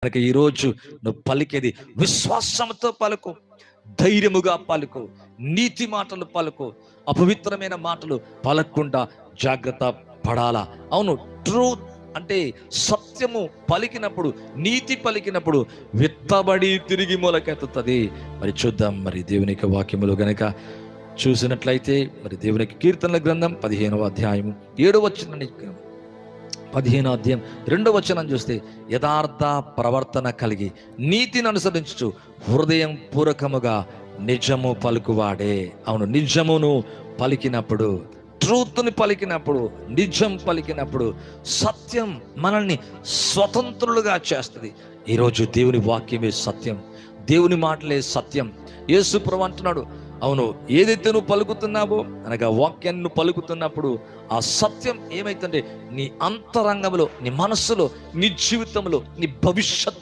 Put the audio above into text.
కనుక ఈరోజు నువ్వు పలికేది విశ్వాసంతో పలుకు, ధైర్యముగా పలుకు, నీతి మాటలు పలుకు, అపవిత్రమైన మాటలు పలకకుండా జాగ్రత్త పడాలా. అవును, ట్రూత్ అంటే సత్యము పలికినప్పుడు, నీతి పలికినప్పుడు విత్తబడి తిరిగి మొలకెత్తుతుంది. మరి చూద్దాం, మరి దేవునికి వాక్యములు గనక చూసినట్లయితే, మరి దేవునికి కీర్తనల గ్రంథం 15వ అధ్యాయము 7వ వచనాన్ని, 15వ అధ్యాయం 2వ వచనం చూస్తే, యథార్థ ప్రవర్తన కలిగి నీతిని అనుసరించు హృదయం పూర్వకముగా నిజము పలుకువాడే. అవును, నిజమును పలికినప్పుడు, ట్రూత్ని పలికినప్పుడు, నిజం పలికినప్పుడు సత్యం మనల్ని స్వతంత్రులుగా చేస్తుంది. ఈరోజు దేవుని వాక్యమే సత్యం, దేవుని మాటలే సత్యం. యేసు ప్రభువు అంటున్నాడు, అవును, ఏదైతే నువ్వు పలుకుతున్నావో అనగా వాక్యాన్ని నువ్వు పలుకుతున్నప్పుడు ఆ సత్యం ఏమైతుంటే నీ అంతరంగంలో, నీ మనస్సులో, నీ జీవితంలో, నీ భవిష్యత్